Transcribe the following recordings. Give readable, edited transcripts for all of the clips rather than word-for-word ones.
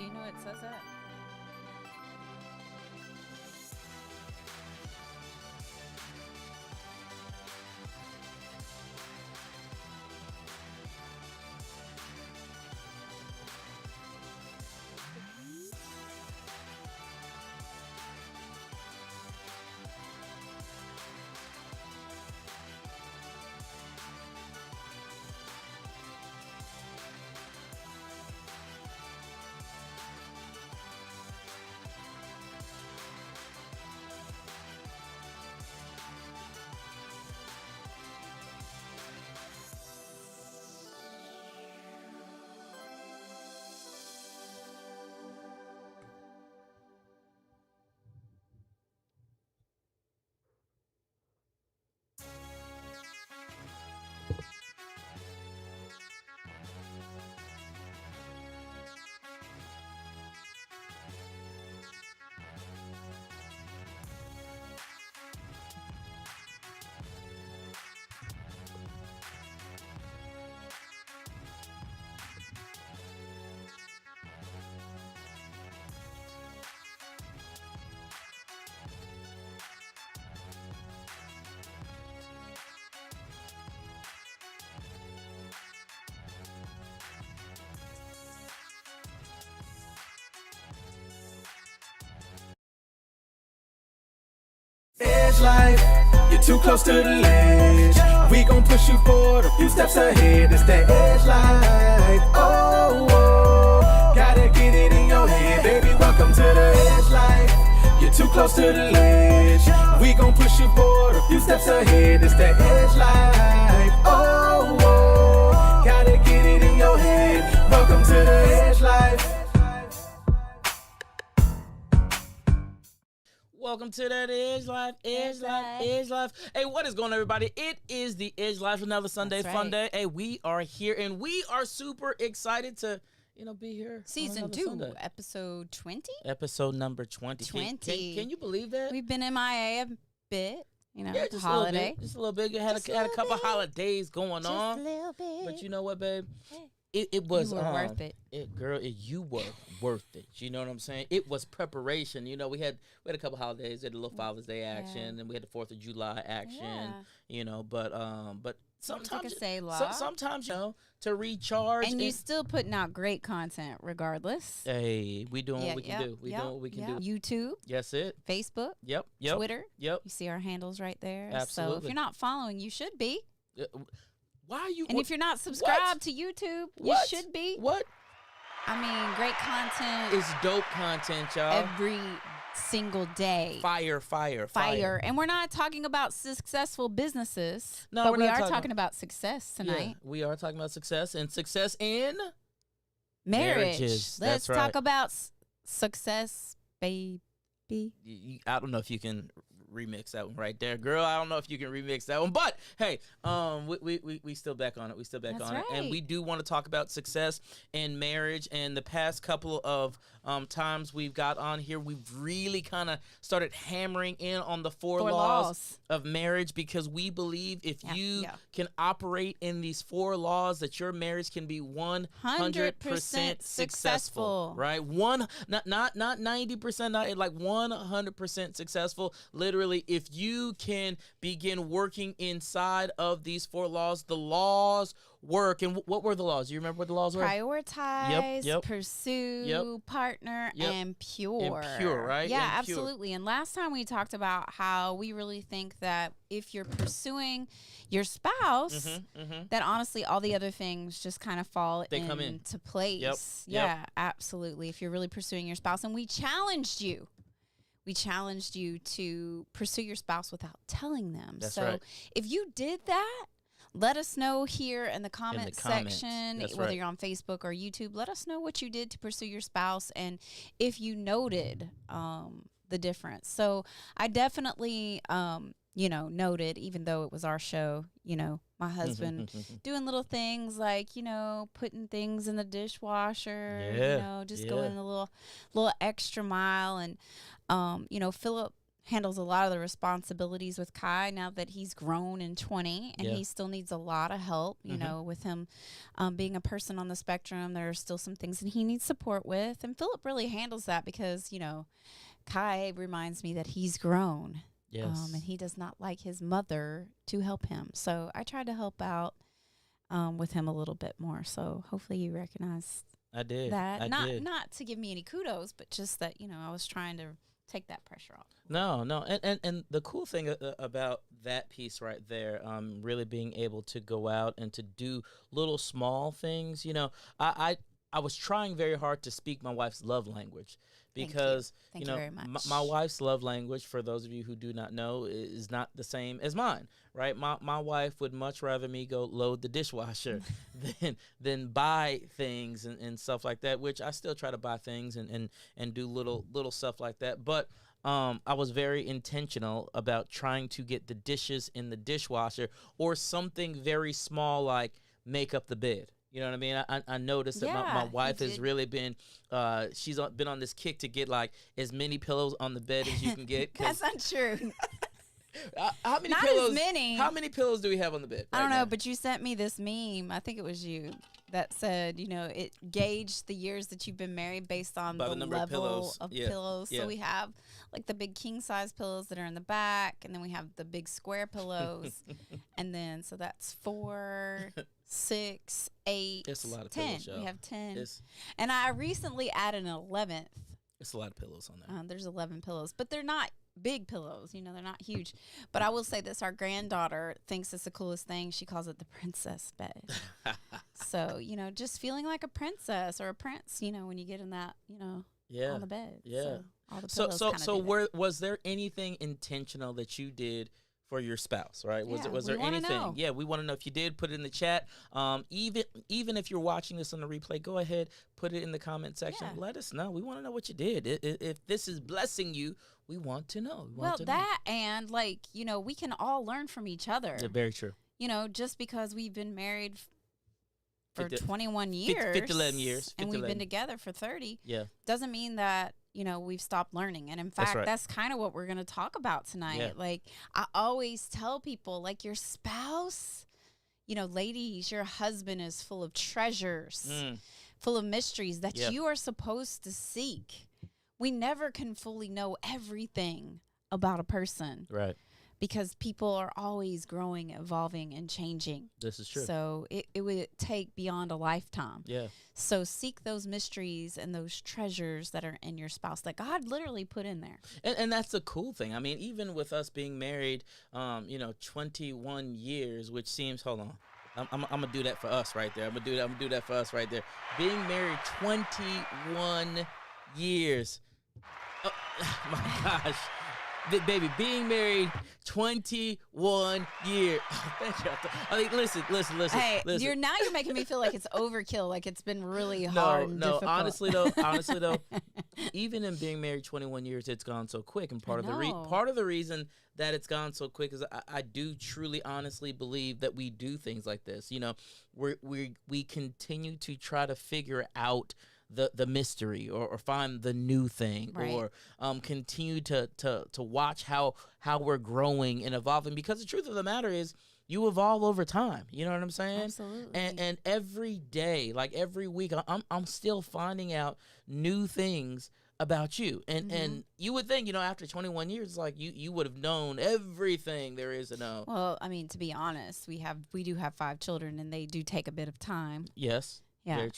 Do you know it says that? Edge life, you're too close to the ledge. We gon' push you forward a few steps ahead. It's that edge life. Oh, oh, gotta get it in your head, baby. Welcome to the edge life. You're too close to the ledge. We gon' push you forward a few steps ahead. It's that edge life. Oh, oh, gotta get it in your head. Welcome to the edge life. Welcome to that Edge Life, Edge Life. Hey, what is going on, everybody? It is the Edge Life, another Sunday fun day. Hey, we are here, and we are super excited to, be here. Season 2, Sunday. Episode 20? Episode number 20. Can you believe that? We've been MIA a bit, yeah, just holiday. Just a little bit. Had a couple holidays going on. Just a little bit. But you know what, babe? It was you were worth it. You were worth it. You know what I'm saying? It was preparation. We had a couple holidays. We had a little Father's Day action, and we had the 4th of July action. But sometimes sometimes to recharge. And you still putting out great content regardless. Hey, we doing what we can do. We doing what we can do. YouTube. Yes, it. Facebook. Yep. Twitter. Yep. You see our handles right there. Absolutely. So if you're not following, you should be. Why are you? And if you're not subscribed to YouTube, you should be. What? I mean, great content. It's dope content, y'all. Every single day. Fire. And we're not talking about successful businesses. No, but we're we not are talking about success tonight. Yeah, we are talking about success and success in marriages. Let's That's right. talk about success, baby. I don't know if you can remix that one right there, girl. I don't know if you can remix that one, but hey, we still back on it. We still back That's on right. it, and we do want to talk about success in marriage. And the past couple of times we've got on here, we've really kind of started hammering in on the four laws of marriage, because we believe if you can operate in these 4 laws, that your marriage can be 100% successful. Right? Not 90%, not like 100% successful. Literally, if you can begin working inside of these 4 laws, the laws work. And what were the laws? Do you remember what the laws were? Prioritize, pursue, partner, and pure. And pure, right? Yeah, and absolutely. Pure. And last time we talked about how we really think that if you're pursuing your spouse, that honestly all the other things just kind of fall into place. Yeah, absolutely. If you're really pursuing your spouse. And we challenged you. We challenged you to pursue your spouse without telling them. That's so right. if you did that, let us know here in the comment section, That's whether right. you're on Facebook or YouTube. Let us know what you did to pursue your spouse and if you noted the difference. So I definitely, noted, even though it was our show, my husband doing little things like, putting things in the dishwasher, just going a little extra mile. And, Philip handles a lot of the responsibilities with Kai now that he's grown and 20, and he still needs a lot of help, you know, with him being a person on the spectrum. There are still some things that he needs support with, and Philip really handles that because, you know, Kai reminds me that he's grown. Yes. And he does not like his mother to help him. So I tried to help out with him a little bit more. So hopefully you recognize I did that. I did. Not to give me any kudos, but just that, you know, I was trying to take that pressure off. No. And the cool thing about that piece right there, really being able to go out and to do little small things, you know, I was trying very hard to speak my wife's love language because, Thank you you know, very much. my wife's love language, for those of you who do not know, is not the same as mine, right? My wife would much rather me go load the dishwasher than buy things and stuff like that, which I still try to buy things and do little stuff like that. But I was very intentional about trying to get the dishes in the dishwasher, or something very small like make up the bed. You know what I mean? I noticed that my wife has really been, she's been on this kick to get like as many pillows on the bed as you can get. That's not true. How many Not pillows? as many. How many pillows do we have on the bed? I don't know, but you sent me this meme. I think it was you that said, you know, it gauged the years that you've been married based on the number level of pillows. pillows. So we have like the big king size pillows that are in the back, and then we have the big square pillows, and then so that's 4, 6, 8, It's a lot of 10. pillows, y'all. We have 10, and I recently added an 11th. It's a lot of pillows on there. There's 11 pillows, but they're not big pillows. You know, they're not huge. But I will say this: our granddaughter thinks it's the coolest thing. She calls it the princess bed. So, you know, just feeling like a princess or a prince, you know, when you get in that, you know, on the bed. Yeah. So all the pillows Was there anything intentional that you did for your spouse, right? Was there anything? Know. Yeah, we want to know. If you did, put it in the chat. Even if you're watching this on the replay, go ahead, put it in the comment section. Yeah. Let us know. We want to know what you did. If this is blessing you, we want to know. And like, you know, we can all learn from each other. Yeah, very true. You know, just because we've been married for 21 years, 11 years, and we've been together for 30, doesn't mean that, you know, we've stopped learning. And in fact, that's kind of what we're going to talk about tonight. Yeah. Like, I always tell people, like, your spouse, you know, ladies, your husband is full of treasures, full of mysteries that you are supposed to seek. We never can fully know everything about a person. Right. Because people are always growing, evolving, and changing. This is true. So it would take beyond a lifetime. Yeah. So seek those mysteries and those treasures that are in your spouse that God literally put in there. And that's the cool thing. I mean, even with us being married, 21 years, which seems, hold on. I'm gonna do that for us right there. I'm gonna do that for us right there. Being married 21 years. Oh, my gosh. Baby, being married 21 years. Oh, thank you. I mean, listen. Hey, listen. you're making me feel like it's overkill, like it's been really hard and difficult. Honestly though, even in being married 21 years, it's gone so quick. And part of the reason that it's gone so quick is I do truly, honestly believe that we do things like this. You know, we continue to try to figure out the mystery or find the new thing, right, or continue to watch how we're growing and evolving, because the truth of the matter is you evolve over time. You know what I'm saying? Absolutely. And every day, like every week, I'm still finding out new things about you. And you would think, you know, after 21 years, it's like you would have known everything there is to know. Well, I mean, to be honest, we do have 5 children, and they do take a bit of time. Yes. Yeah. Very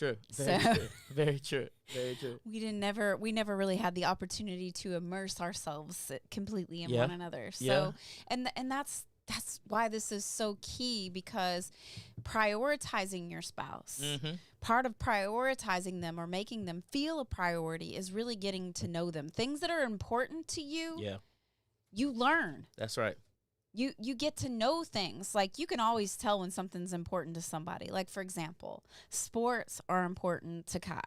true. Very true. We never really had the opportunity to immerse ourselves completely in one another. So, and that's why this is so key, because prioritizing your spouse, part of prioritizing them or making them feel a priority is really getting to know them. Things that are important to you, you learn. That's right. You get to know things. Like, you can always tell when something's important to somebody. Like, for example, sports are important to Kai.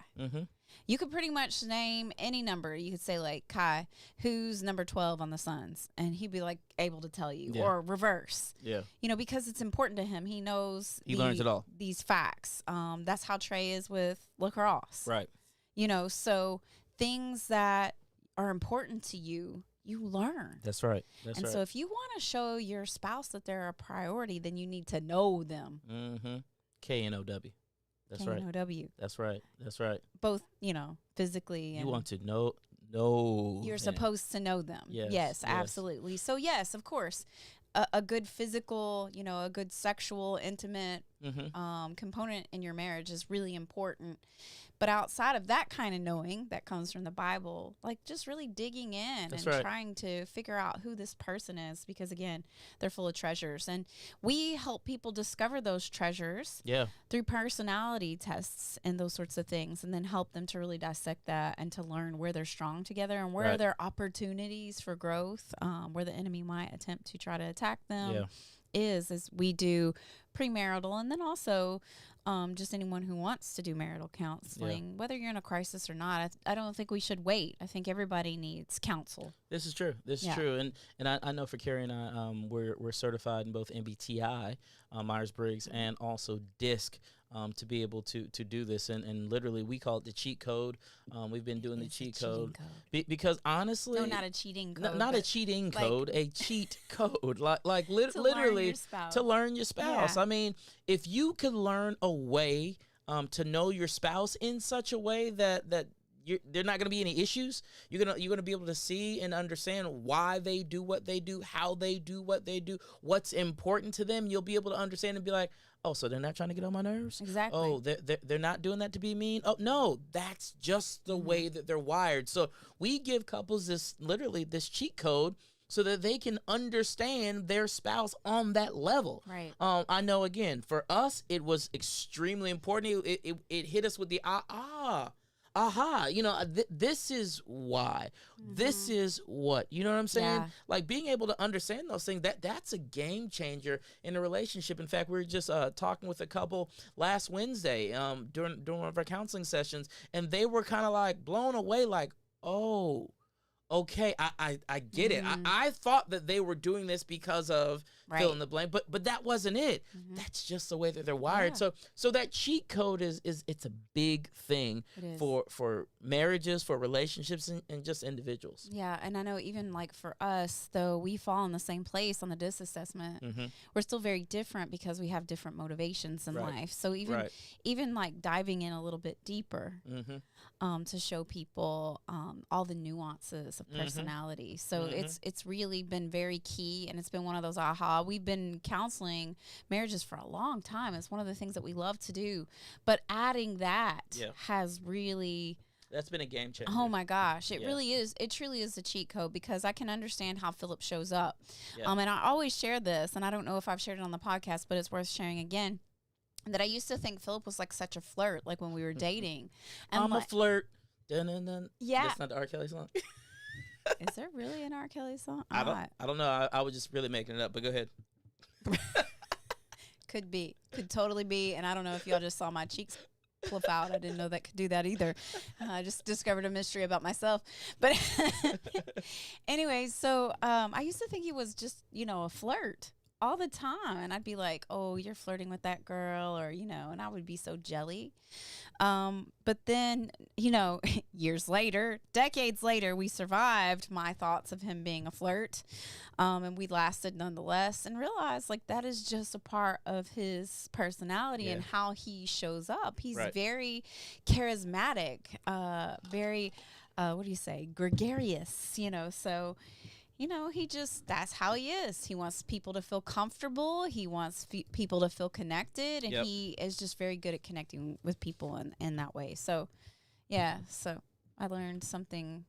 You could pretty much name any number. You could say, like, Kai, who's number 12 on the Suns? And he'd be, like, able to tell you. Or reverse. Yeah. You know, because it's important to him. He knows. He learns it all. These facts. That's how Trey is with lacrosse. Right. You know, so things that are important to you, you learn. That's right. And so if you want to show your spouse that they're a priority, then you need to know them. Mm-hmm. K-N-O-W. That's right. K-N-O-W. That's right. That's right. Both, physically. You want to know. You're supposed to know them. Yes, absolutely. So, yes, of course, a good physical, a good sexual, intimate component in your marriage is really important. But outside of that kind of knowing that comes from the Bible, like just really digging in trying to figure out who this person is, because again, they're full of treasures. And we help people discover those treasures through personality tests and those sorts of things, and then help them to really dissect that and to learn where they're strong together and where are their opportunities for growth, where the enemy might attempt to try to attack them is we do premarital, and then also just anyone who wants to do marital counseling, whether you're in a crisis or not. I don't think we should wait. I think everybody needs counsel. This is true. This is true. And I know for Carrie and I, we're certified in both MBTI, Myers-Briggs, and also DISC, to be able to do this. And literally, we call it the cheat code. We've been doing the cheat code. Because honestly... No, not a cheating code. Not a cheating code, a cheat code. Like literally to learn your spouse. Yeah. I mean, if you could learn a way to know your spouse in such a way that there not going to be any issues. You're gonna be able to see and understand why they do what they do, how they do what they do, what's important to them. You'll be able to understand and be like, oh, so they're not trying to get on my nerves? Exactly. Oh, they're not doing that to be mean? Oh, no, that's just the way that they're wired. So we give couples this cheat code so that they can understand their spouse on that level. Right. I know, again, for us, it was extremely important. It hit us with the aha, this is why. This is what. You know what I'm saying? Yeah. Like, being able to understand those things, that's a game changer in a relationship. In fact, we were just talking with a couple last Wednesday during one of our counseling sessions, and they were kind of like blown away, like, oh, okay, I get it. I thought that they were doing this because of fill in the blank, but that wasn't it. That's just the way that they're wired. Yeah. So that cheat code is it's a big thing for marriages, for relationships, and just individuals. Yeah, and I know even like for us, though we fall in the same place on the DISC assessment, we're still very different because we have different motivations in life. So even like diving in a little bit deeper to show people all the nuances of personality. So it's really been very key, and it's been one of those aha. We've been counseling marriages for a long time. It's one of the things that we love to do. But adding that has really... That's been a game changer. Oh, my gosh. It really is. It truly is a cheat code, because I can understand how Philip shows up. And I always share this, and I don't know if I've shared it on the podcast, but it's worth sharing again, that I used to think Philip was like such a flirt, like when we were dating. And I'm a flirt. Dun-dun-dun. Yeah. That's not the R. Kelly song? Is there really an R. Kelly song? I don't know. I was just really making it up, but go ahead. Could be. Could totally be. And I don't know if y'all just saw my cheeks flip out. I didn't know that could do that either. I just discovered a mystery about myself. But anyway, so I used to think he was just, a flirt all the time. And I'd be like, oh, you're flirting with that girl, or, and I would be so jelly. But then, years later, decades later, we survived my thoughts of him being a flirt. And we lasted nonetheless, and realized like that is just a part of his personality and how he shows up. He's very charismatic, very, gregarious, so... that's how he is. He wants people to feel comfortable. He wants people to feel connected. And he is just very good at connecting with people in that way. So, so I learned something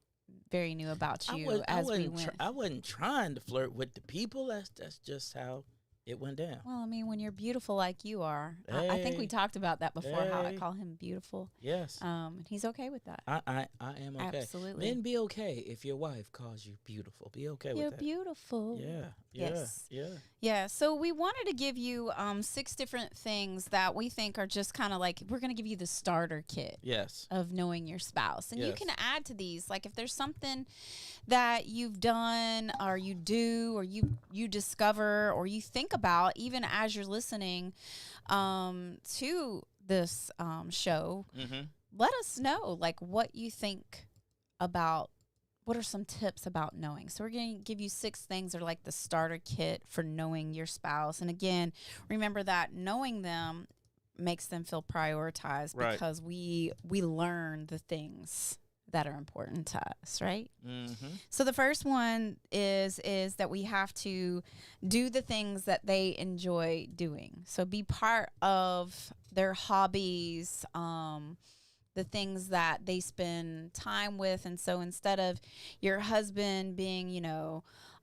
very new about you we went. I wasn't trying to flirt with the people. That's just how it went down. Well, I mean, when you're beautiful like you are, I think we talked about that before, how I call him beautiful. Yes. He's okay with that. I am okay. Absolutely. Men, be okay if your wife calls you beautiful. Be okay with that. You're beautiful. Yeah. Yes. Yeah. Yeah. So we wanted to give you 6 different things that we think are just kind of like, we're going to give you the starter kit. Yes. Of knowing your spouse. And you can add to these. Like if there's something that you've done or you do or you discover or you think about even as you're listening to this show, let us know like what you think about what are some tips about knowing? So we're going to give you 6 things that are like the starter kit for knowing your spouse. And again, remember that knowing them makes them feel prioritized because we learn the things that are important to us, right? Mm-hmm. So the first one is that we have to do the things that they enjoy doing. So be part of their hobbies, the things that they spend time with. And so instead of your husband being,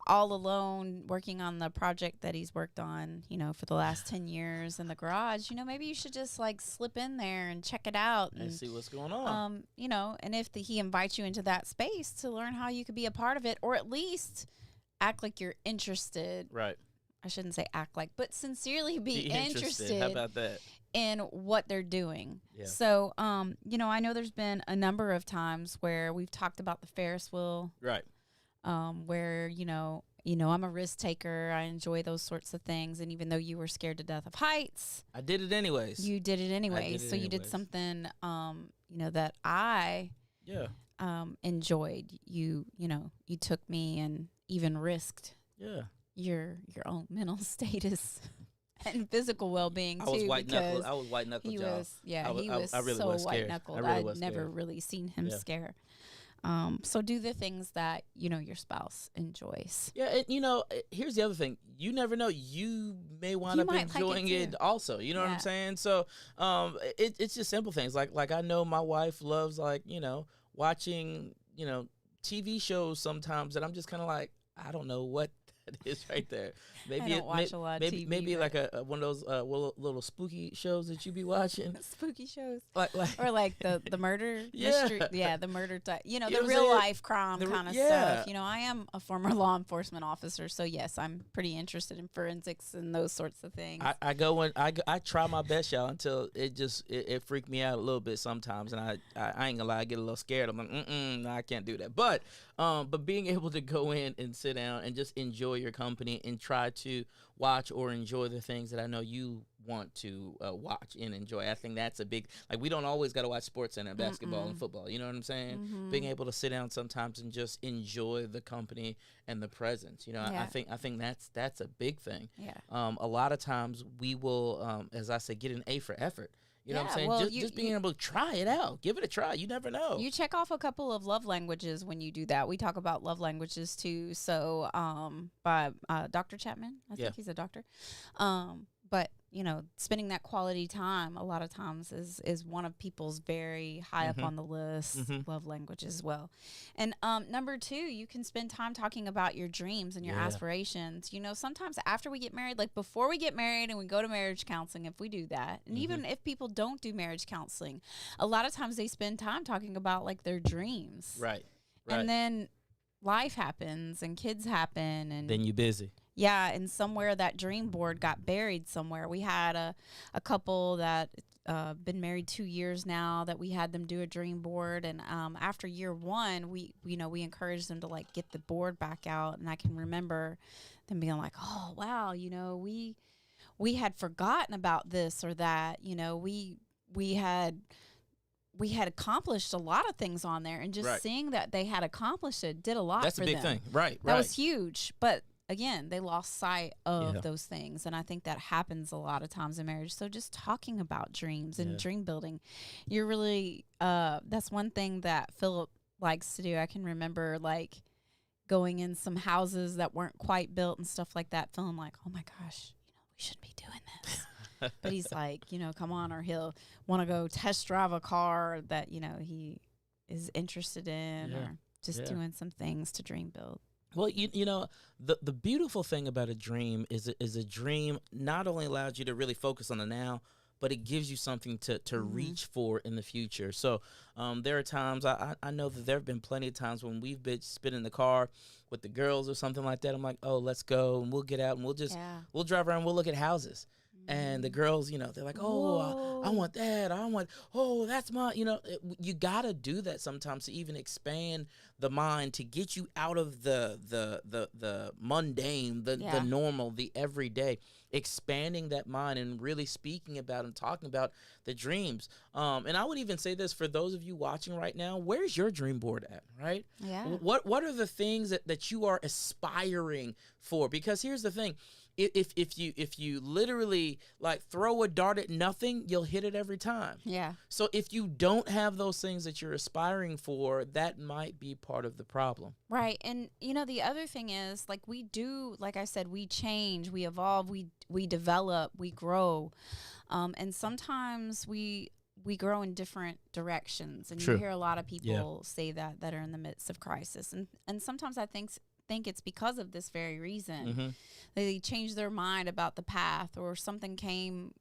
all alone working on the project that he's worked on, for the last 10 years in the garage, maybe you should just like slip in there and check it out and see what's going on. And if he invites you into that space to learn how you could be a part of it, or at least act like you're interested. Right. I shouldn't say act like, but sincerely be interested. How about that? In what they're doing. Yeah. So, I know there's been a number of times where we've talked about the Ferris wheel. Right. Where, I'm a risk taker. I enjoy those sorts of things. And even though you were scared to death of heights, I did it anyways. You did it anyways. So you did something, that I enjoyed. You took me and even risked your own mental status and physical well-being too. I was white knuckled. He was, he was I really so white knuckled. I'd never really seen him scare. So do the things that your spouse enjoys. Yeah, and here's the other thing. You never know. You may wind up enjoying it also. You know what I'm saying? So it's just simple things. Like I know my wife loves watching TV shows sometimes that I'm just kind of like, I don't know what that is right there. Maybe I don't watch a lot of TV. Maybe like one of those little spooky shows that you be watching. Spooky shows, or like the murder mystery. Yeah, the murder type. The real life crime kind of stuff. I am a former law enforcement officer, so yes, I'm pretty interested in forensics and those sorts of things. I try my best, y'all, until it freaked me out a little bit sometimes, and I ain't gonna lie, I get a little scared. I'm like, no, I can't do that. But being able to go in and sit down and just enjoy your company and try to watch or enjoy the things that I know you want to watch and enjoy. I think that's a big, we don't always got to watch Sports Center, basketball and football. You know what I'm saying? Mm-hmm. Being able to sit down sometimes and just enjoy the company and the presence. I think that's a big thing. Yeah. A lot of times we will, as I say, get an A for effort. You know what I'm saying? Well, just being able to try it out. Give it a try. You never know. You check off a couple of love languages when you do that. We talk about love languages too. So by Dr. Chapman, I think he's a doctor. But spending that quality time a lot of times is one of people's very high up on the list, love language as well. And number 2, you can spend time talking about your dreams and your aspirations. Sometimes after we get married, like before we get married and we go to marriage counseling, if we do that, and even if people don't do marriage counseling, a lot of times they spend time talking about like their dreams. Right. And then life happens and kids happen and then you're busy. Yeah, and somewhere that dream board got buried somewhere. We had a couple that been married 2 years now that we had them do a dream board, and after year 1, we encouraged them to like get the board back out, and I can remember them being like, "Oh wow, we had forgotten about this or that. We had accomplished a lot of things on there, and just seeing that they had accomplished it did a lot. That's for a big them. thing, right? That was huge, but." Again, they lost sight of those things, and I think that happens a lot of times in marriage. So just talking about dreams and dream building, you're really that's one thing that Philip likes to do. I can remember like going in some houses that weren't quite built and stuff like that, feeling like, oh my gosh, we shouldn't be doing this. But he's like, come on, or he'll want to go test drive a car that he is interested in, or just doing some things to dream build. Well, the beautiful thing about a dream is a dream not only allows you to really focus on the now, but it gives you something to reach for in the future. So there are times, I know that there have been plenty of times when we've been in the car with the girls or something like that. I'm like, oh, let's go, and we'll get out, and we'll drive around, we'll look at houses. And the girls, they're like, oh, I want that. That's my, you got to do that sometimes to even expand the mind, to get you out of the mundane, the normal, the everyday, expanding that mind and really speaking about and talking about the dreams. And I would even say this for those of you watching right now, where's your dream board at, right? Yeah. What are the things that you are aspiring for? Because here's the thing. If you literally like throw a dart at nothing, you'll hit it every time. Yeah. So if you don't have those things that you're aspiring for, that might be part of the problem. Right. And the other thing is, like, we do, like I said, we change, we evolve, we develop, we grow. And sometimes we grow in different directions. And True. You hear a lot of people say that are in the midst of crisis. And sometimes I think it's because of this very reason. Mm-hmm. They change their mind about the path, or something came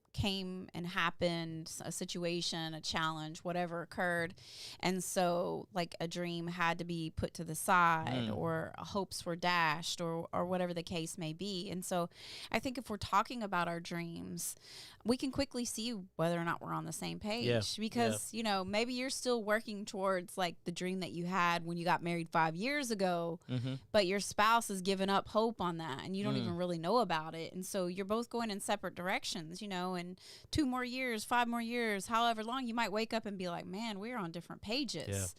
and happened, a situation, a challenge, whatever occurred. And so like a dream had to be put to the side, or hopes were dashed, or whatever the case may be. And so I think if we're talking about our dreams, we can quickly see whether or not we're on the same page, because, maybe you're still working towards like the dream that you had when you got married 5 years ago, but your spouse has given up hope on that, and you don't even really know about it. And so you're both going in separate directions, and 2 more years, 5 more years, however long, you might wake up and be like, man, we're on different pages.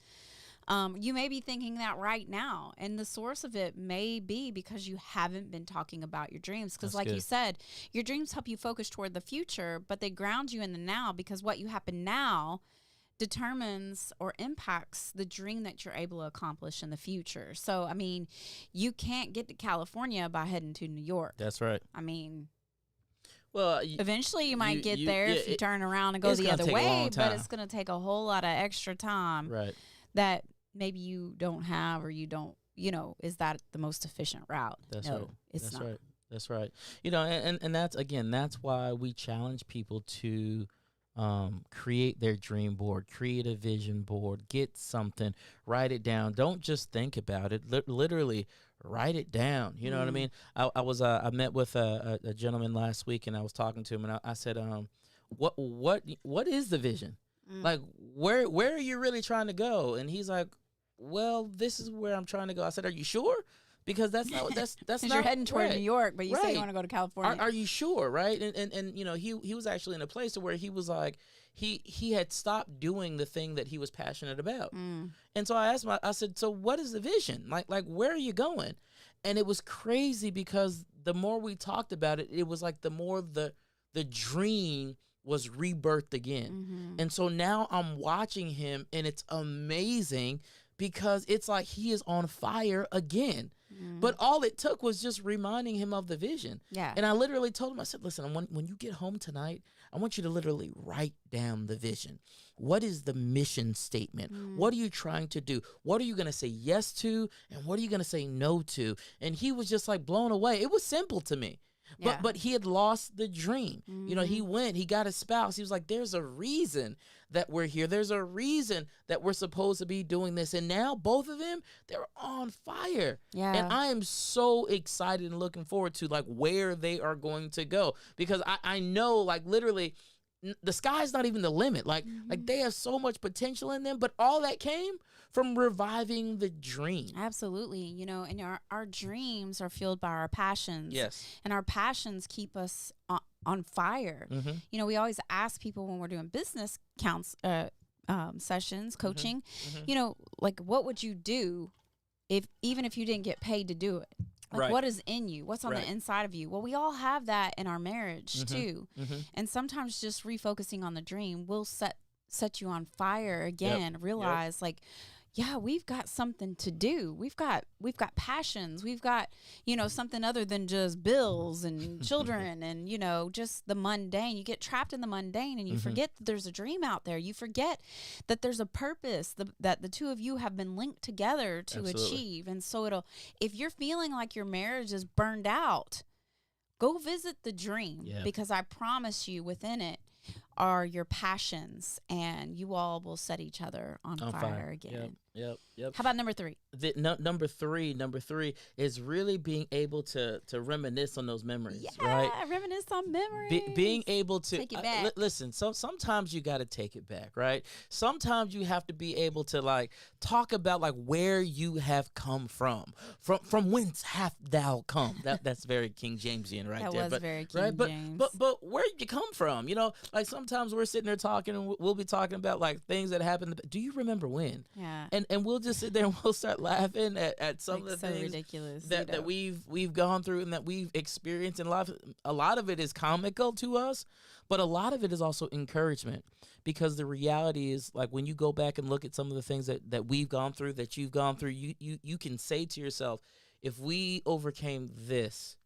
You may be thinking that right now, and the source of it may be because you haven't been talking about your dreams. Because like you said, your dreams help you focus toward the future, but they ground you in the now, because what you happen now determines or impacts the dream that you're able to accomplish in the future. So, I mean, you can't get to California by heading to New York. That's right. I mean, well, eventually you might get there if you turn around and go the other way, but it's going to take a whole lot of extra time that maybe you don't have, or you don't, is that the most efficient route? That's no, right. It's not. Right. That's right. And that's why we challenge people to create their dream board, create a vision board, get something, write it down. Don't just think about it. Literally write it down. You know what I mean? I met with a gentleman last week, and I was talking to him, and I said, what is the vision? Like, where are you really trying to go? And he's like, well, this is where I'm trying to go. I said, are you sure? Because that's not not. You're heading toward New York, but you say you want to go to California. Are you sure? Right? And he was actually in a place where he was like, he had stopped doing the thing that he was passionate about. And so I asked him, I said, so what is the vision? Like where are you going? And it was crazy, because the more we talked about it, it was like the more the dream was rebirthed again. And so now I'm watching him, and it's amazing, because it's like he is on fire again. But all it took was just reminding him of the vision. And I literally told him, I said, listen, when you get home tonight, I want you to literally write down the vision. What is the mission statement? What are you trying to do? What are you going to say yes to? And what are you going to say no to? And he was just like blown away. It was simple to me. But he had lost the dream. He got a spouse. He was like, there's a reason that we're here. There's a reason that we're supposed to be doing this. And now both of them, they're on fire. And I am so excited and looking forward to like where they are going to go, because I know, like, literally the sky's not even the limit. Like they have so much potential in them, but all that came from reviving the dream. Absolutely. And our dreams are fueled by our passions. Yes. And our passions keep us on fire. We always ask people when we're doing business sessions, coaching, like, what would you do even if you didn't get paid to do it? Like, what is in you? What's on the inside of you? Well, we all have that in our marriage too. And sometimes just refocusing on the dream will set you on fire again. Realize like, yeah, we've got something to do. We've got passions. We've got, something other than just bills and children and, just the mundane. You get trapped in the mundane, and you forget that there's a dream out there. You forget that there's a purpose that the two of you have been linked together to achieve. And so if you're feeling like your marriage is burned out, go visit the dream, because I promise you within it are your passions, and you all will set each other on fire again. Yep. How about number 3? Number three is really being able to reminisce on those memories, right? Reminisce on memories. Being able to take it back. Listen. So sometimes you got to take it back, right? Sometimes you have to be able to like talk about like where you have come from whence hast thou come. That's very King Jamesian right there. That was very King James. But where did you come from? You know, like sometimes we're sitting there talking, and we'll be talking about like things that happened. Do you remember when? Yeah. And we'll just sit there and we'll start laughing at some of the things ridiculous, that we've gone through and that we've experienced in life. A lot of it is comical to us, but a lot of it is also encouragement, because the reality is like when you go back and look at some of the things that we've gone through, that you've gone through, you can say to yourself, if we overcame this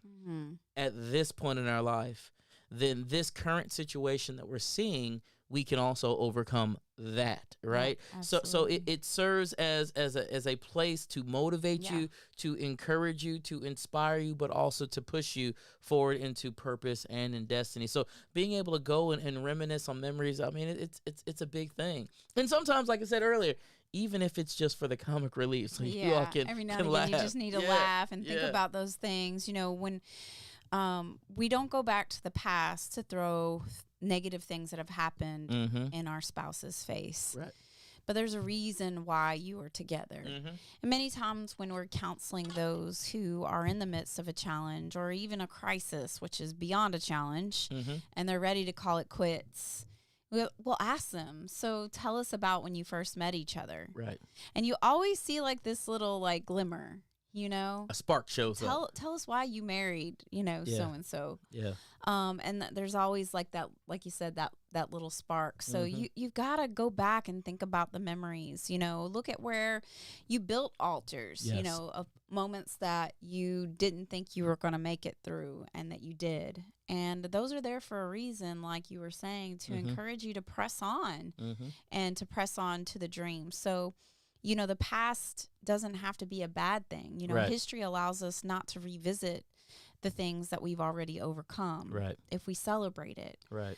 at this point in our life, then this current situation that we're seeing, we can also overcome that, right? Yeah, so it serves as a place to motivate you, to encourage you, to inspire you, but also to push you forward into purpose and in destiny. So being able to go and reminisce on memories, I mean, it's a big thing. And sometimes, like I said earlier, even if it's just for the comic relief, so you all can every now can and laugh. again you just need to laugh and think about those things. You know, when we don't go back to the past to throw negative things that have happened in our spouse's face. Right. But there's a reason why you are together. And many times when we're counseling those who are in the midst of a challenge or even a crisis, which is beyond a challenge, and they're ready to call it quits, we'll ask them, so tell us about when you first met each other. Right. And you always see like this little like glimmer, you know, a spark shows up. Tell us why you married, you know, so and so. Yeah. And there's always like that, like you said, that little spark. So you've got to go back and think about the memories. You know, look at where you built altars. You know, of moments that you didn't think you were going to make it through, and that you did. And those are there for a reason, like you were saying, to encourage you to press on and to press on to the dream. So, you know, the past doesn't have to be a bad thing. You know, history allows us not to revisit the things that we've already overcome. Right. If we celebrate it. Right.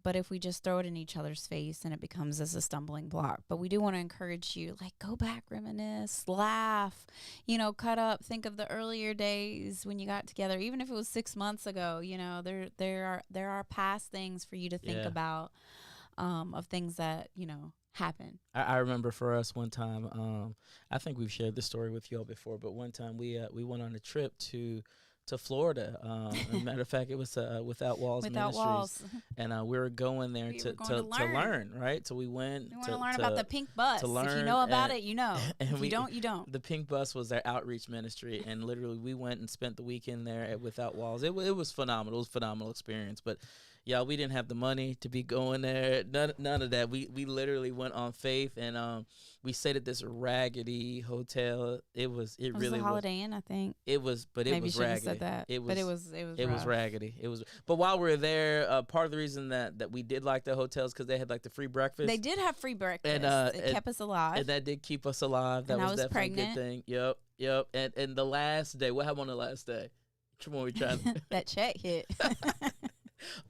But if we just throw it in each other's face, and it becomes as a stumbling block. But we do want to encourage you, like, go back, reminisce, laugh, you know, cut up, think of the earlier days when you got together, even if it was 6 months ago. You know, there are past things for you to think about, of things that, you know, happen. I remember for us one time, I think we've shared this story with you all before, but one time we went on a trip to Florida. As a matter of fact, it was Without Walls Ministries. And we were going there to learn, right? So we went to learn about the pink bus. If you know about it, you know. And if you don't, you don't. The pink bus was their outreach ministry, and literally we went and spent the weekend there at Without Walls. It was phenomenal. It was a phenomenal experience, but yeah, we didn't have the money to be going there. None of that. We literally went on faith, and we stayed at this raggedy hotel. It was really the Holiday Inn, I think. It was, but it was raggedy. Said that. It was raggedy. It was. But while we were there, part of the reason that we did like the hotels because they had like the free breakfast. They did have free breakfast. And it kept us alive. And that did keep us alive. That was definitely pregnant. A good thing. Yep. And the last day, what happened on the last day? Which one we tried? That check hit.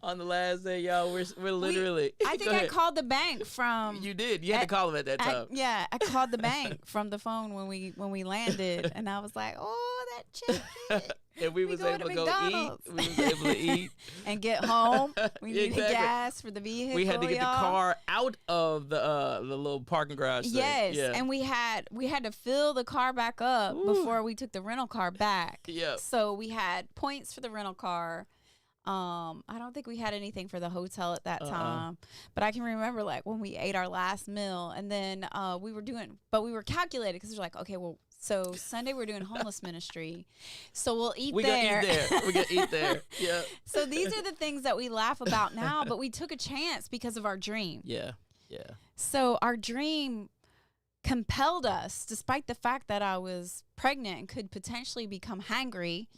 On the last day, y'all, we're literally. I think I called the bank from. You did. You had to call them at that time. I called the bank from the phone when we landed, and I was like, "Oh, that check hit." And we was able to go eat. We was able to eat and get home. We needed gas for the vehicle. We had to get the car out of the little parking garage. Yes, and we had to fill the car back up before we took the rental car back. Yeah. So we had points for the rental car. I don't think we had anything for the hotel at that time, but I can remember like when we ate our last meal, and then we were calculated because we're like, okay, well, so Sunday we're doing homeless ministry, so we'll eat there. We gonna eat there. Yeah. So these are the things that we laugh about now, but we took a chance because of our dream. Yeah. So our dream compelled us, despite the fact that I was pregnant and could potentially become hangry,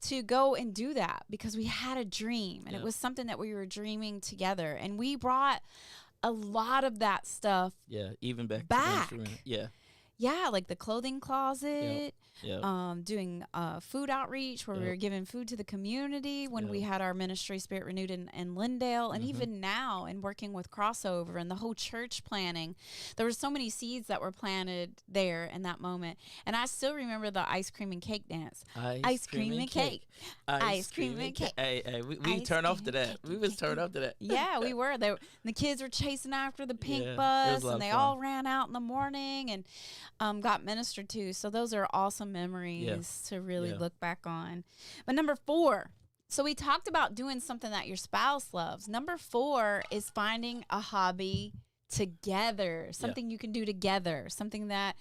to go and do that because we had a dream, and it was something that we were dreaming together, and we brought a lot of that stuff even back. Yeah, like the clothing closet. Yep. Doing food outreach where we were giving food to the community when we had our ministry Spirit Renewed in Lindale, and even now in working with Crossover and the whole church planning, there were so many seeds that were planted there in that moment. And I still remember the ice cream and cake dance. Ice cream and cake. Ice cream and cake. Hey, we turn off to that. We was turned off to that. Yeah, we were. The kids were chasing after the pink bus, and they all ran out in the morning and got ministered to. So those are awesome memories to really look back on. But number 4, so we talked about doing something that your spouse loves. Number 4 is finding a hobby together, something you can do together, something that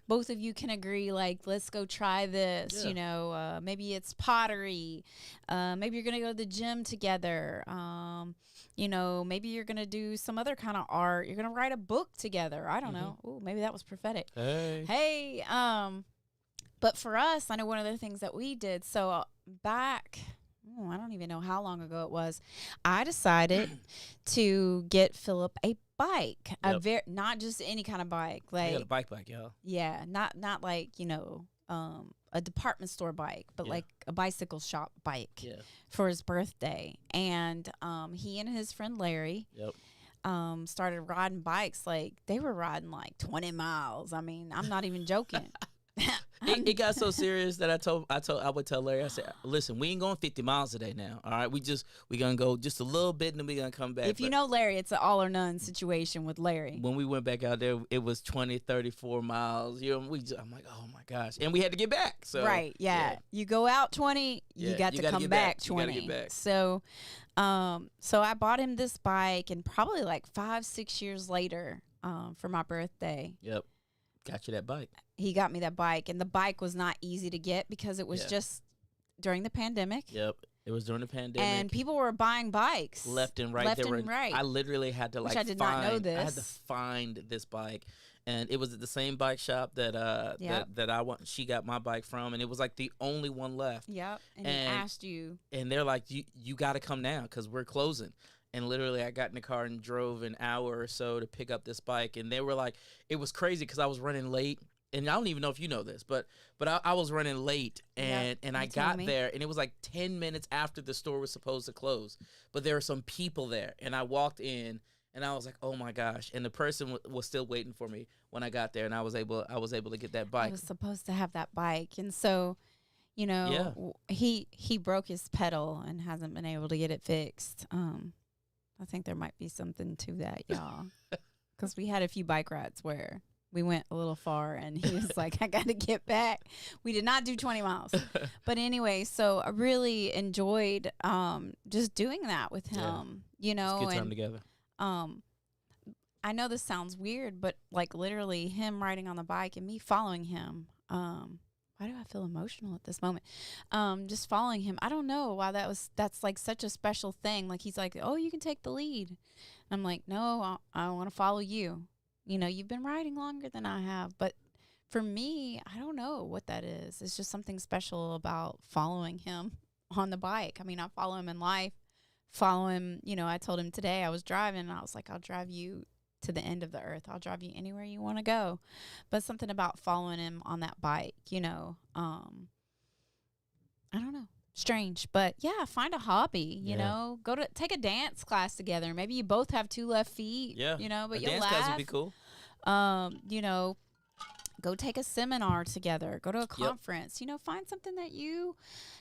both of you can agree, like, let's go try this. You know, maybe it's pottery, maybe you're gonna go to the gym together, you know, maybe you're gonna do some other kind of art, you're gonna write a book together. I don't know. Ooh, maybe that was prophetic. Hey, but for us, I know one of the things that we did, so back, I don't even know how long ago it was, I decided to get Philip a bike, not just any kind of bike, like I got a bike, y'all. Yeah, not like, you know, a department store bike, but like a bicycle shop bike for his birthday. And he and his friend Larry started riding bikes. Like, they were riding like 20 miles. I mean, I'm not even joking. It got so serious that I would tell Larry, I said, listen, we ain't going 50 miles today now. All right. We gonna go just a little bit and then we gonna come back. If you know Larry, it's an all or none situation with Larry. When we went back out there, it was 20, 34 miles. You know, I'm like, oh my gosh. And we had to get back. So right, yeah. You go out 20, you got to come back 20. You gotta get back. So so I bought him this bike, and probably like 5-6 years later, for my birthday. Yep. Got you that bike. He got me that bike, and the bike was not easy to get because it was just during the pandemic. Yep, it was during the pandemic, and people were buying bikes left and right. I literally had to I did not know this. I had to find this bike, and it was at the same bike shop that that I want. She got my bike from, and it was like the only one left. Yep, and he asked you, and they're like, "You got to come now because we're closing." And literally, I got in the car and drove an hour or so to pick up this bike. And they were like, it was crazy because I was running late. And I don't even know if you know this, but I was running late. And I got there, and it was like 10 minutes after the store was supposed to close. But there were some people there. And I walked in, and I was like, oh, my gosh. And the person was still waiting for me when I got there. And I was able to get that bike. I was supposed to have that bike. And so, you know, he broke his pedal and hasn't been able to get it fixed. I think there might be something to that, y'all, because we had a few bike rides where we went a little far, and he was like, I got to get back. We did not do 20 miles. But anyway, so I really enjoyed just doing that with him, you know. It's a good time together. I know this sounds weird, but like literally him riding on the bike and me following him. Why do I feel emotional at this moment? Just following him. I don't know why that's like such a special thing. Like, he's like, oh, you can take the lead. I'm like, no, I want to follow you. You know, you've been riding longer than I have. But for me, I don't know what that is. It's just something special about following him on the bike. I mean, I follow him in life, follow him. You know, I told him today I was driving, and I was like, I'll drive you to the end of the earth. I'll drive you anywhere you want to go. But something about following him on that bike, you know, I don't know. Strange. But yeah, find a hobby, you know, take a dance class together. Maybe you both have 2 left feet, you know, but you'll laugh. Dance class would be cool. You know, go take a seminar together, go to a conference, you know, find something that you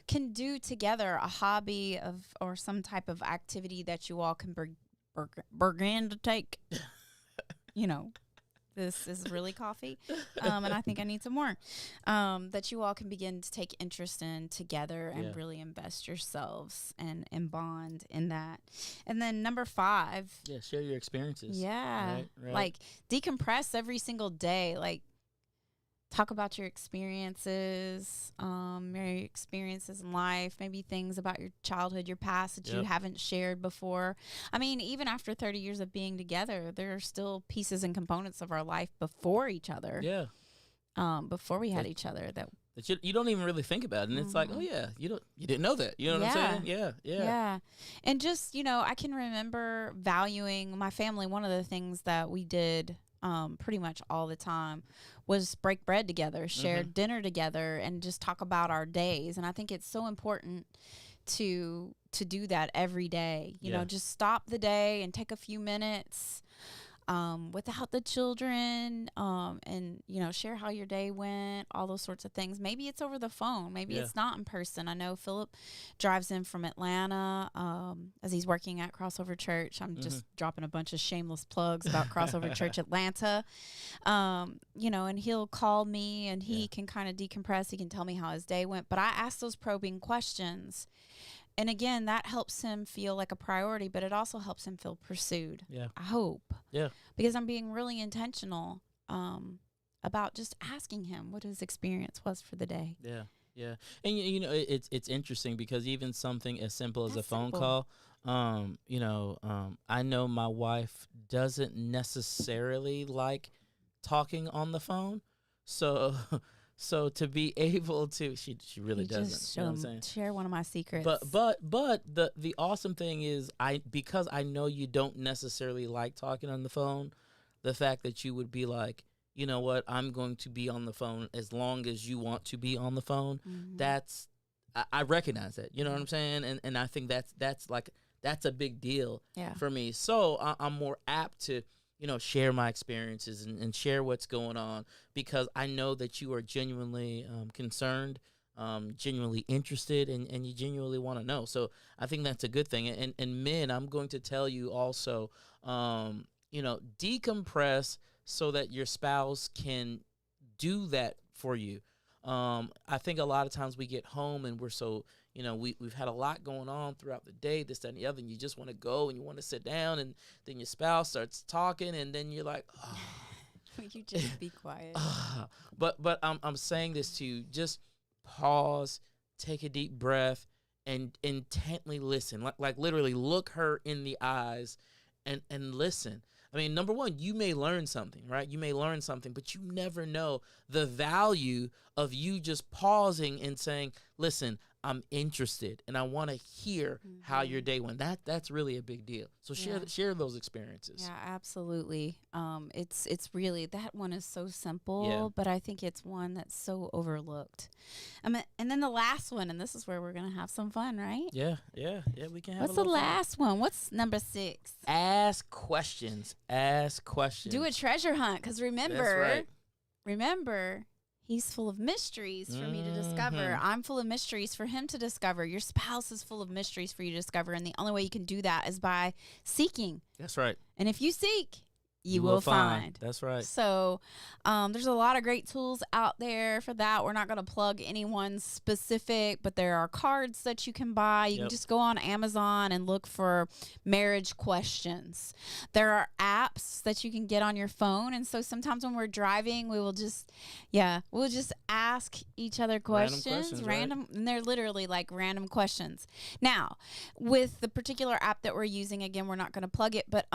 can do together, a hobby or some type of activity that you all can begin to take. You know, this is really coffee, and I think I need some more, that you all can begin to take interest in together and really invest yourselves and bond in that. And then number 5. Yeah, share your experiences. Yeah. Right. Like, decompress every single day. Like, talk about your experiences, in life, maybe things about your childhood, your past that you haven't shared before. I mean, even after 30 years of being together, there are still pieces and components of our life before each other. Yeah. Before we had each other that you don't even really think about it. And it's like, oh yeah, you didn't know that. You know what I'm saying? Yeah. And just, you know, I can remember valuing my family. One of the things that we did pretty much all the time was break bread together, share dinner together, and just talk about our days. And I think it's so important to do that every day. You know, just stop the day and take a few minutes without the children, and, you know, share how your day went, all those sorts of things. Maybe it's over the phone. Maybe it's not in person. I know Philip drives in from Atlanta as he's working at Crossover Church. I'm just dropping a bunch of shameless plugs about Crossover Church Atlanta. You know, and he'll call me and he can kind of decompress. He can tell me how his day went. But I ask those probing questions. And again, that helps him feel like a priority, but it also helps him feel pursued. Yeah. I hope. Yeah. Because I'm being really intentional about just asking him what his experience was for the day. Yeah. Yeah. And, you know, it's interesting because even something as simple as a phone call, you know, I know my wife doesn't necessarily like talking on the phone. So to be able to, she really doesn't. Just you know what I'm saying? Share one of my secrets. But the awesome thing is because I know you don't necessarily like talking on the phone, the fact that you would be like, you know what, I'm going to be on the phone as long as you want to be on the phone. That's I recognize that. You know what I'm saying? And I think that's a big deal for me. So I'm more apt to, you know, share my experiences and share what's going on because I know that you are genuinely concerned, genuinely interested, and you genuinely want to know. So I think that's a good thing. And men, I'm going to tell you also, you know, decompress so that your spouse can do that for you. I think a lot of times we get home and we're so, you know, we've had a lot going on throughout the day, this, that, and the other, and you just want to go and you want to sit down, and then your spouse starts talking, and then you're like, oh. You just be quiet. But I'm saying this to you, just pause, take a deep breath, and intently listen. Like literally look her in the eyes and listen. I mean, number one, you may learn something, right? You may learn something, but you never know the value of you just pausing and saying, listen, I'm interested and I want to hear how your day went. That's really a big deal. So share those experiences. Yeah, absolutely. It's really, that one is so simple, but I think it's one that's so overlooked. And then the last one, and this is where we're going to have some fun, right? Yeah, we can have What's the last one? What's number 6? Ask questions. Do a treasure hunt, because remember, he's full of mysteries for me to discover. I'm full of mysteries for him to discover. Your spouse is full of mysteries for you to discover. And the only way you can do that is by seeking. That's right. And if you seek, you will find. That's right. So there's a lot of great tools out there for that. We're not going to plug any one specific, but there are cards that you can buy. You can just go on Amazon and look for marriage questions. There are apps that you can get on your phone. And so sometimes when we're driving, we'll just ask each other questions. Random, right? And they're literally like random questions. Now, with the particular app that we're using, again, we're not going to plug it, but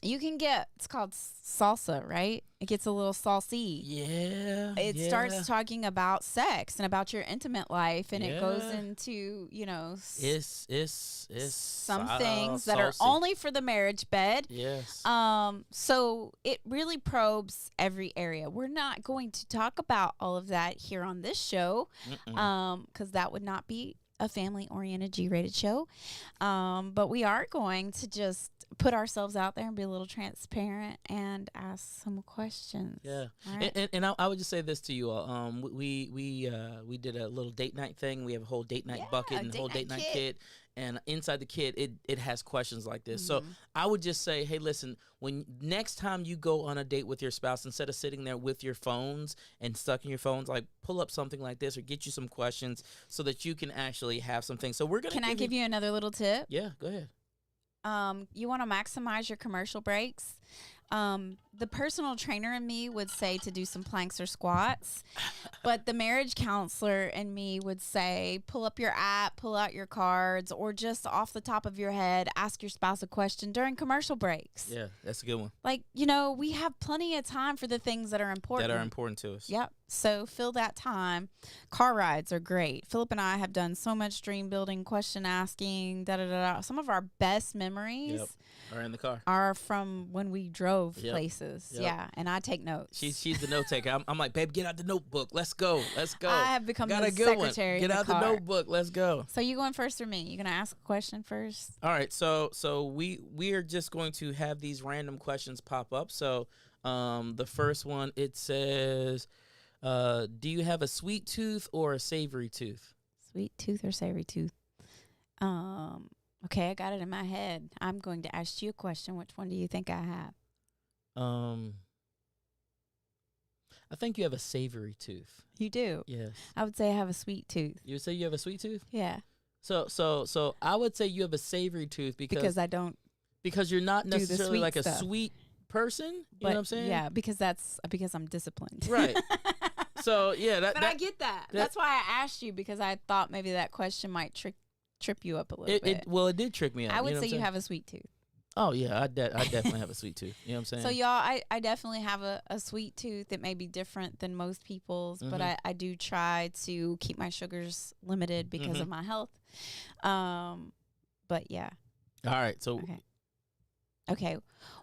you can get, it's called Salsa, right? It gets a little saucy. Yeah. It starts talking about sex and about your intimate life, and it goes into, you know, it's some things that are only for the marriage bed. Yes. So it really probes every area. We're not going to talk about all of that here on this show, because that would not be a family-oriented G-rated show. But we are going to just put ourselves out there and be a little transparent and ask some questions. Yeah. Right? And I would just say this to you all. We did a little date night thing. We have a whole date night bucket and a whole date night kit. And inside the kit, it has questions like this. So I would just say, hey, listen, when next time you go on a date with your spouse, instead of sitting there with your phones and stuck in your phones, like pull up something like this or get you some questions so that you can actually have something. So we're going to Can I give you another little tip? Yeah, go ahead. You want to maximize your commercial breaks. The personal trainer in me would say to do some planks or squats, but the marriage counselor in me would say pull up your app, pull out your cards, or just off the top of your head, ask your spouse a question during commercial breaks. Yeah, that's a good one. Like, you know, we have plenty of time for the things that are important. That are important to us. Yep. So fill that time. Car rides are great. Philip and I have done so much dream building, question asking, Some of our best memories are in the car. Are from when we drove places. places. Yep. Yeah, and I take notes. She's the note taker. I'm like, babe, get out the notebook. Let's go. I have become the secretary. Get out the notebook. Let's go. So you going first or me? You gonna ask a question first? All right. So we are just going to have these random questions pop up. So the first one, it says, do you have a sweet tooth or a savory tooth? Sweet tooth or savory tooth? Okay, I got it in my head. I'm going to ask you a question. Which one do you think I have? I think you have a savory tooth. You do? Yes. I would say I have a sweet tooth. You would say you have a sweet tooth? Yeah. So I would say you have a savory tooth because I don't. Because you're not necessarily like a sweet person. You know what I'm saying? Yeah, because I'm disciplined. Right. So yeah, but I get that. That's why I asked you, because I thought maybe that question might trip you up a little bit. It did trick me up. I would say you have a sweet tooth. Oh yeah, I definitely have a sweet tooth. You know what I'm saying? So y'all, I definitely have a sweet tooth. It may be different than most people's, but I do try to keep my sugars limited because of my health. But yeah. All right. So okay.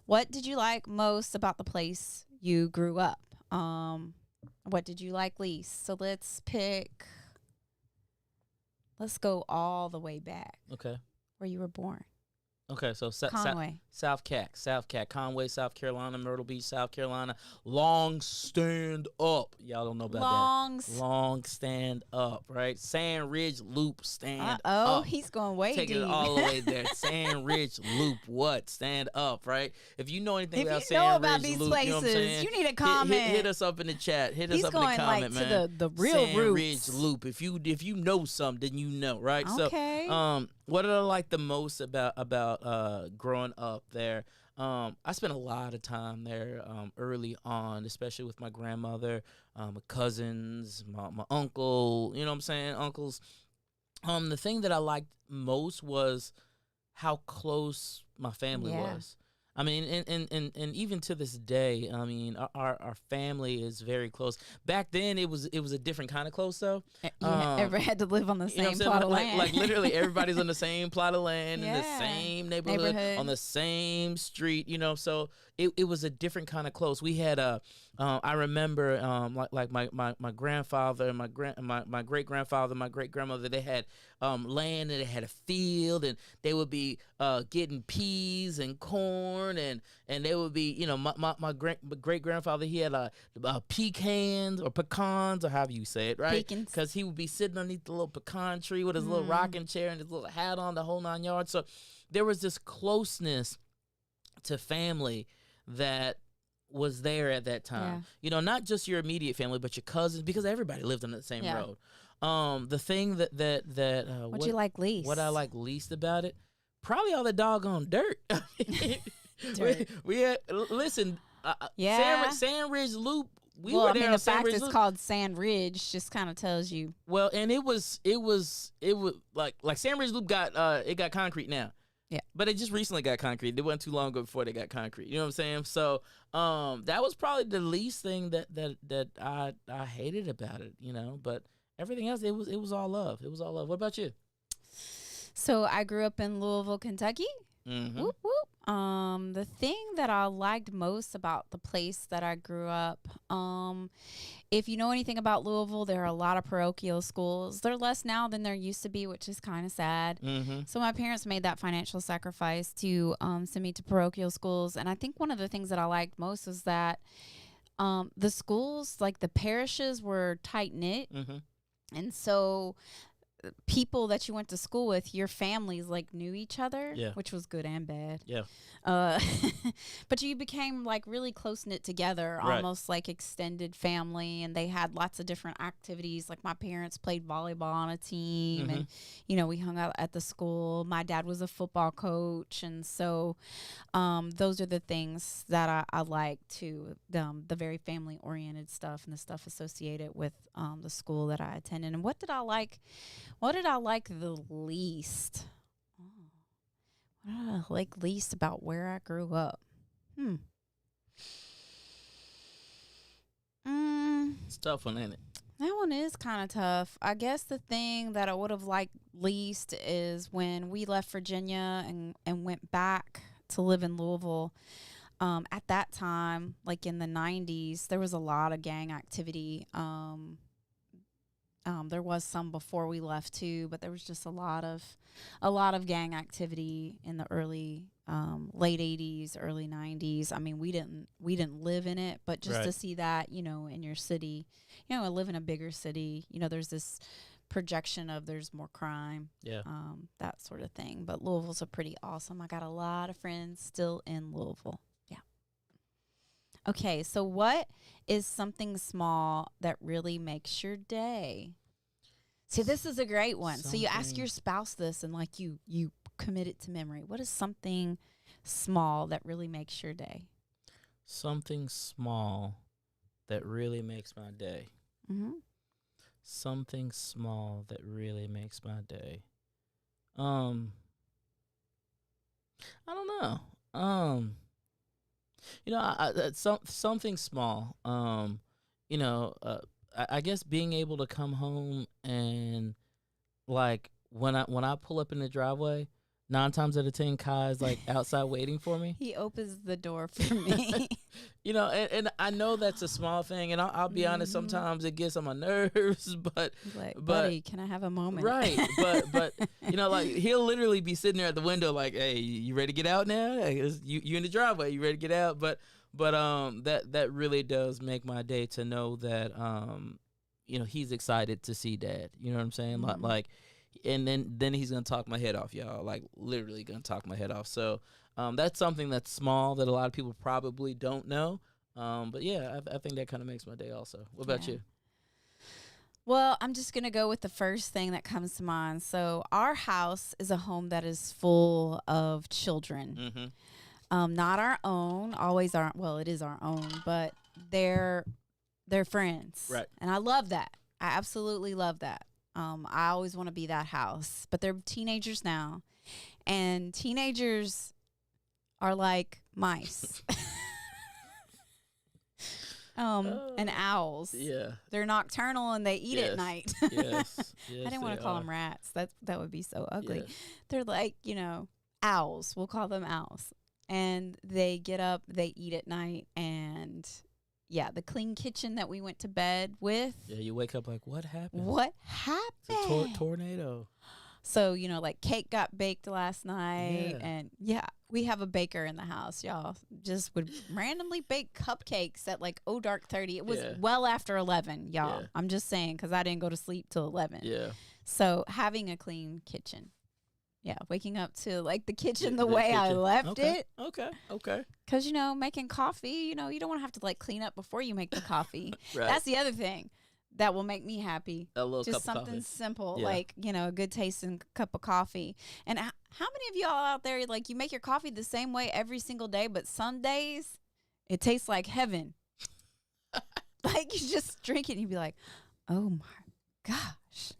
What did you like most about the place you grew up? What did you like least? So let's go all the way back. Okay. Where you were born. Okay, so Conway. South Cac, Conway, South Carolina, Myrtle Beach, South Carolina. Long stand up. Y'all don't know about that. Long stand up, right? Sand Ridge Loop stand up. He's going way Taking deep. it all the way there. Sand Ridge Loop, what? Stand up, right? If you know anything about Sand Ridge Loop, these places, you know what I'm saying? You need to comment. Hit us up in the chat. Hit us up in the comment, man. He's going to the real Sand roots. Ridge Loop. If you know something, then you know, right? Okay. So, what did I like the most about growing up there? I spent a lot of time there early on, especially with my grandmother, my cousins, my uncle, you know what I'm saying, uncles. The thing that I liked most was how close my family was. I mean, and even to this day, I mean, our family is very close. Back then, it was a different kind of close, though. Ever had to live on the same plot of land? Like literally, everybody's on the same plot of land in the same neighborhood, on the same street. You know, so it was a different kind of close. We had I remember like my grandfather and my great grandfather, my great grandmother, they had land, and they had a field, and they would be getting peas and corn, and they would be, you know, my great grandfather, he had pecans or pecans, or however you say it, right? Because he would be sitting underneath the little pecan tree with his little rocking chair and his little hat on, the whole 9 yards. So there was this closeness to family that was there at that time. You know, not just your immediate family, but your cousins, because everybody lived on the same road. The thing that what you like least? What I like least about it, probably all the doggone dirt. Dirt. we had listen. Sand Ridge Loop. We were there. The fact it's called Sand Ridge just kind of tells you. Well, and it was like Sand Ridge Loop got it got concrete now. Yeah, but it just recently got concrete. It wasn't too long ago before they got concrete. You know what I'm saying? So, that was probably the least thing that I hated about it. You know, but everything else, it was all love. It was all love. What about you? So I grew up in Louisville, Kentucky. Mm-hmm. Whoop whoop. The thing that I liked most about the place that I grew up, if you know anything about Louisville, there are a lot of parochial schools. They're less now than there used to be, which is kind of sad. Mm-hmm. So my parents made that financial sacrifice to send me to parochial schools. And I think one of the things that I liked most was that the schools, like the parishes, were tight-knit. Mm-hmm. And so people that you went to school with, your families like knew each other, which was good and bad. Yeah. But you became like really close knit together, almost like extended family. And they had lots of different activities. Like my parents played volleyball on a team, and you know, we hung out at the school. My dad was a football coach, and so those are the things that I like too. The very family oriented stuff and the stuff associated with the school that I attended. And what did I like? What did I like the least? What did I like least about where I grew up? It's a tough one, ain't it? That one is kind of tough. I guess the thing that I would have liked least is when we left Virginia and went back to live in Louisville. at that time, like in the 90s, there was a lot of gang activity. There was some before we left too, but there was just a lot of gang activity in the late 80s, early 90s. I mean, we didn't live in it, but just to see that, in your city, I live in a bigger city, there's this projection of there's more crime, that sort of thing. But Louisville's pretty awesome. I got a lot of friends still in Louisville. Yeah. Okay, so what is something small that really makes your day? See, this is a great one. So you ask your spouse this, and like you commit it to memory. What is something small that really makes your day? Something small that really makes my day. Mm-hmm. Something small that really makes my day. I don't know. Something small. I guess being able to come home and like when I pull up in the driveway, 9 times out of 10, Kai is like outside waiting for me. He opens the door for me. And I know that's a small thing, and I'll be honest. Sometimes it gets on my nerves, but buddy, can I have a moment? Right, but like he'll literally be sitting there at the window, like, "Hey, you ready to get out now? You in the driveway? You ready to get out?" But that really does make my day to know that he's excited to see Dad. You know what I'm saying? Mm-hmm. Like. And then he's gonna talk my head off, y'all. Like literally gonna talk my head off. So that's something that's small that a lot of people probably don't know. But yeah, I think that kind of makes my day also. What about you? Well, I'm just gonna go with the first thing that comes to mind. So our house is a home that is full of children. Mm-hmm. Not our own. Always aren't. Well, it is our own, but they're friends. Right. And I love that. I absolutely love that. I always want to be that house, but they're teenagers now, and teenagers are like mice, and owls. Yeah, they're nocturnal and they eat at night. Yes, I didn't want to call them rats. That would be so ugly. Yes. They're like owls. We'll call them owls, and they get up, they eat at night, and. Yeah, the clean kitchen that we went to bed with. Yeah, you wake up like, what happened? What happened? It's a tornado. So, like cake got baked last night. Yeah. And we have a baker in the house, y'all. Just would randomly bake cupcakes at like dark 30. It was well after 11, y'all. Yeah. I'm just saying because I didn't go to sleep till 11. Yeah. So having a clean kitchen. Yeah, waking up to like the kitchen the way I left it. Okay. Because, making coffee, you don't want to have to like clean up before you make the coffee. Right. That's the other thing that will make me happy. A little just cup of something coffee. Simple, like, a good tasting cup of coffee. And how many of y'all out there, like, you make your coffee the same way every single day, but some days it tastes like heaven? Like, you just drink it and you be like, oh my gosh,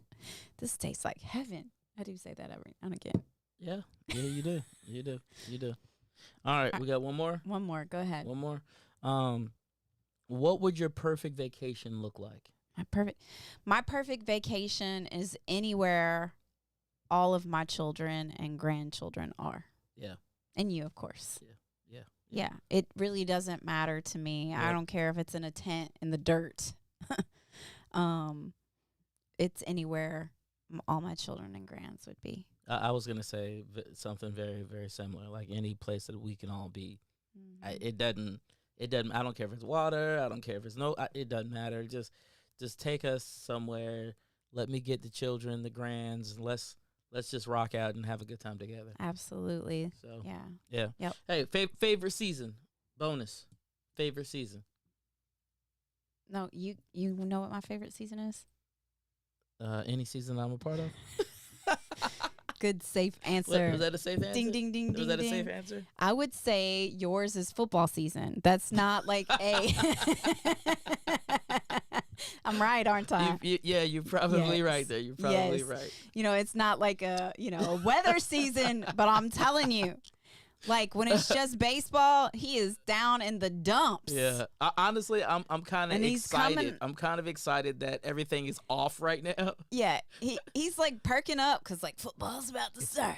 this tastes like heaven. I do say that every now and again. Yeah, you do. All right, we got one more? One more, go ahead. One more. What would your perfect vacation look like? My perfect vacation is anywhere all of my children and grandchildren are. Yeah. And you, of course. Yeah. It really doesn't matter to me. Yeah. I don't care if it's in a tent in the dirt. It's anywhere all my children and grands would be. I was gonna say something very, very similar. Like any place that we can all be. Mm-hmm. It doesn't. I don't care if it's water. I don't care if it's it doesn't matter. Just take us somewhere. Let me get the children, the grands. And let's just rock out and have a good time together. Absolutely. So yeah. Yep. Hey, favorite season. Bonus. Favorite season. No, you know what my favorite season is? Any season I'm a part of. Good, safe answer. Was that a safe answer? Ding, ding, ding, Was ding, that a ding. safe answer? I would say yours is football season. That's not like a... I'm right, aren't I? You're probably right there. You're probably right. It's not like a weather season, but I'm telling you, like when it's just baseball, he is down in the dumps. Yeah, honestly, I'm kind of excited. I'm kind of excited that everything is off right now. Yeah, he's like perking up because like football's about to start.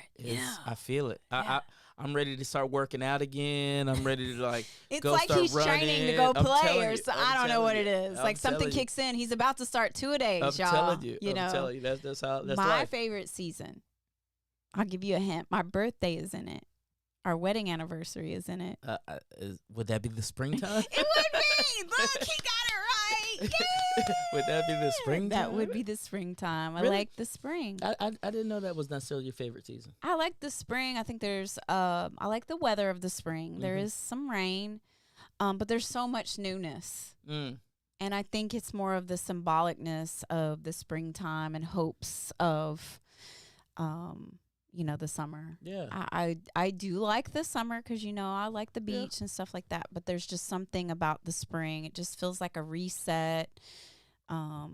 I feel it. Yeah. I'm ready to start working out again. I'm ready to like it's go like start he's running. training to go play or something. I don't know what you. it is. I'm like something telling you. kicks in. He's about to start 2-a-days, I'm y'all. telling you. You know, I'm telling you. That's how. That's my life. favorite season. I'll give you a hint. My birthday is in it. Our wedding anniversary is in it. Would that be the springtime? It would be. Look, he got it right. Yeah. Would that be the springtime? That would be the springtime. Really? I like the spring. I didn't know that was necessarily your favorite season. I like the spring. I think there's I like the weather of the spring. There is some rain, but there's so much newness. And I think it's more of the symbolicness of the springtime and hopes of the summer. Yeah. I do like the summer because, I like the beach and stuff like that. But there's just something about the spring. It just feels like a reset. Yeah.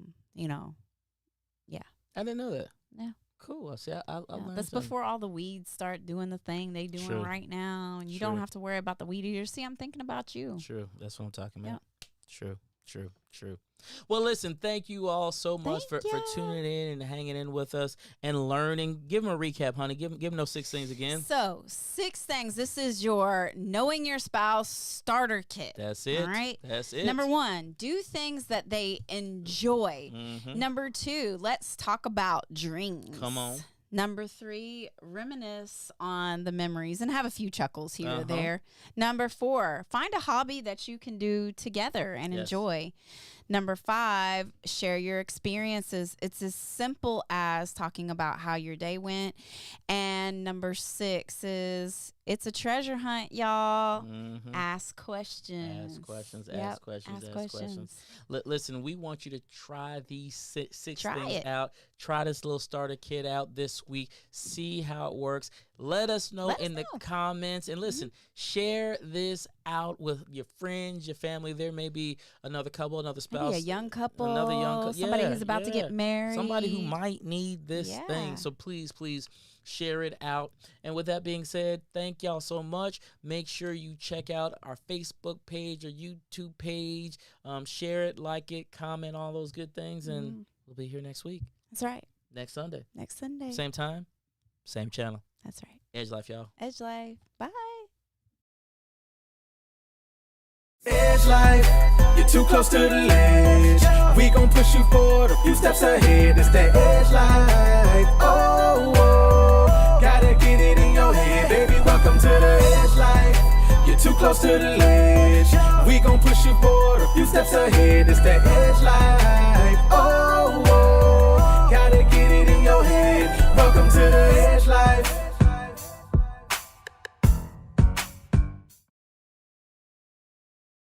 I didn't know that. Yeah. Cool. I see. I learned that's something. before all the weeds start doing the thing they doing right now. And you don't have to worry about the weed eaters. See, I'm thinking about you. True. That's what I'm talking about. Yeah. True. Well, listen, thank you all so much for tuning in and hanging in with us and learning. Give them a recap, honey. Give them those 6 things again. So, 6 things. This is your Knowing Your Spouse starter kit. That's it. All right? That's it. Number 1, do things that they enjoy. Number 2, let's talk about dreams. Come on. Number 3, reminisce on the memories and have a few chuckles here or there. Number 4, find a hobby that you can do together and enjoy. Number 5, share your experiences. It's as simple as talking about how your day went. And number 6 is it's a treasure hunt, y'all. Ask questions. Ask questions. Listen, we want you to try these six things out. Try this little starter kit out this week. See how it works. Let us know in the comments. And listen, share this out with your friends, your family. There may be another couple, another spouse. Maybe a young couple. Another young couple. Somebody who's about to get married. Somebody who might need this thing. So please share it out. And with that being said, thank y'all so much. Make sure you check out our Facebook page or YouTube page. Share it, like it, comment, all those good things. And we'll be here next week. That's right. Next Sunday. Same time, same channel. That's right. Edge Life, y'all. Edge Life. Bye. Edge life, you're too close to the ledge. We gon' push you forward a few steps ahead. It's that edge life. Oh, gotta get it in your head, baby. Welcome to the edge life. You're too close to the ledge. We gon' push you forward a few steps ahead. It's that edge life. Oh, gotta get it in your head. Welcome to the edge life.